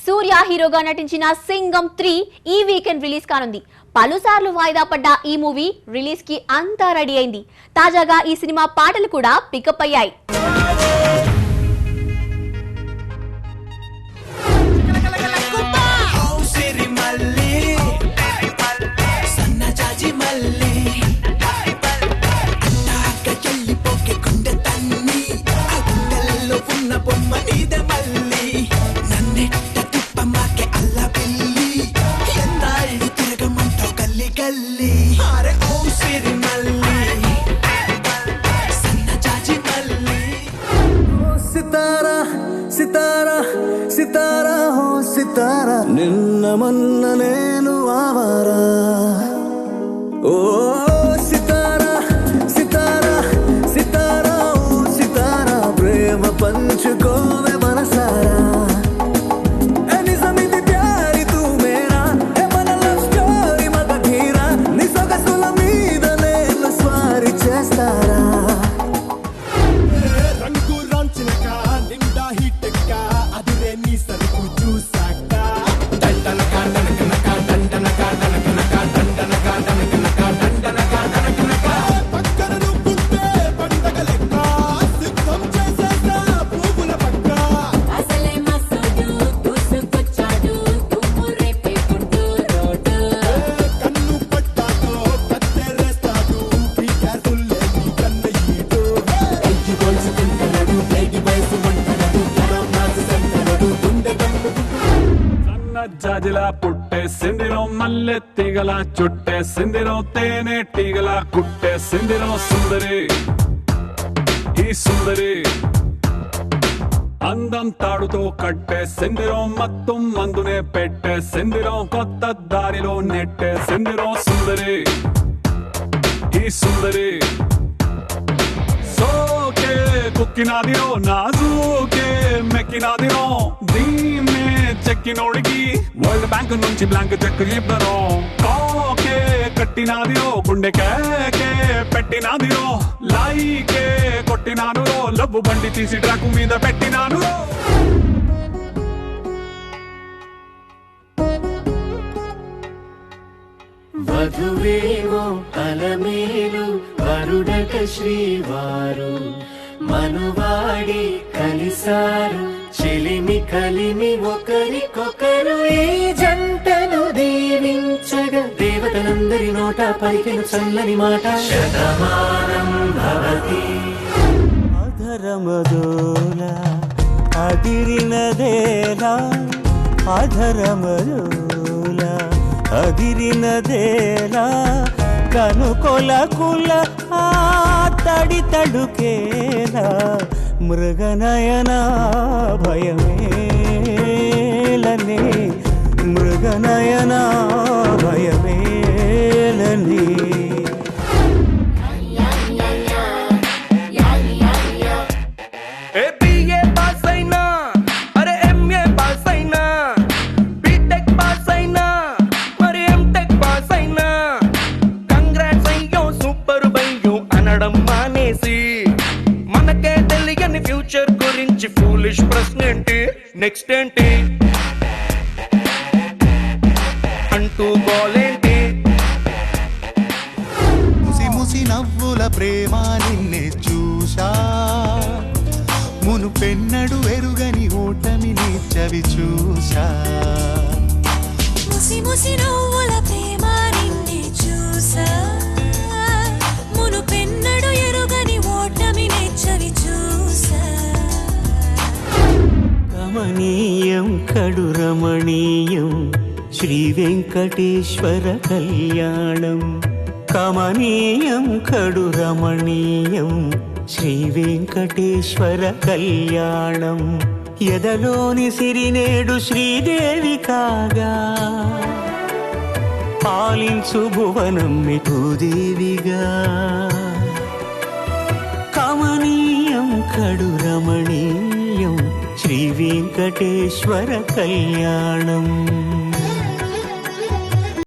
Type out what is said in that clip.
సూర్య హీరోగా నటించిన సింగం 3 ఈ వీకెండ్ రిలీజ్ కానుంది. పలుసార్లు వాయిదా పడ్డ ఈ మూవీ రిలీజ్ కి అంతా రెడీ అయింది. తాజాగా ఈ సినిమా పాటలు కూడా పికప్ అయ్యాయి. సితారా సితారా హో సితారా నిన్న మొన్న నేను ఆవారా ఓ సితారా సితారా సితారా ఓ సితారా ప్రేమ పంచుకోవే మనసారా నిజమిది ప్యారి తూ మేరా ఏ మన లవ్ స్టోరీ మగధీరా నీ సొగసుల మీద నేను స్వారీ చేస్తారా జాజిలా పుట్టేసిందిరో మల్లె తీగల చుట్టేసిందిరో తేనె తీగల కుట్టేసిందిరో సుందరి ఈ సుందరి అందం తాడుతో కట్టేసిందిరో మత్తం మందునే పెట్టేసిందిరో కొత్త దారిలో నెట్టేసిందిరో సుందరి ఈ సుందరి సోకే కుక్కినాదిరో నాజూకే మెక్కినాదిరో దీన్నే చెక్కినోడికి వరల్డ్ బ్యాంక్ నుంచి బ్లాంక్ చెక్ ఇవ్వరో కాకే కట్టినాదిరో గుండెకే పెట్టినాదిరో లైకే కొట్టినాను లవ్వు బండి తీసి ట్రాక్ మీద పెట్టినాను. వధువేమో అలమేలు వరుడక శ్రీవారు మనువాడి కలిసారు చెలిమి కలిమి ఒకరికొకరు ఈ జంటను దీవించగా దేవతలందరి నోట పలికిన చల్లని మాట శతమానం భవతి. అధరమదోల అదిరినదేలా అధరమదోల అదిరినదేలా కనుకొల కుల తడి తడుకేలా మృగనయన భయమేలనే మృగనయన భయమేలనే. ఫ్యూచర్ గురించి ఫూలిష్ ప్రశ్న ఏంటి నెక్స్ట్ ఏంటి అంటూ గోలేంటి ముసి ముసి నవ్వుల ప్రేమ నిన్నే చూశా మును పెన్నడు ఎరుగని ఓటమిని చవి చూశా ముసి ముసి నవ్వుల ప్రేమ నిన్నే చూశా మును పెన్నడు ఎరుగని ఓటమిని చవి చూశా. కమనీయం కడు రమణీయం శ్రీ వెంకటేశ్వర కళ్యాణం కమనీయం కడు రమణీయం శ్రీ వెంకటేశ్వర కళ్యాణం ఎదలోని సిరినేడు శ్రీదేవి కాగా పాలించు భువనం మిఠుదేవిగా కమనీయం కడు రమణీయం శ్రీ వెంకటేశ్వర కళ్యాణం.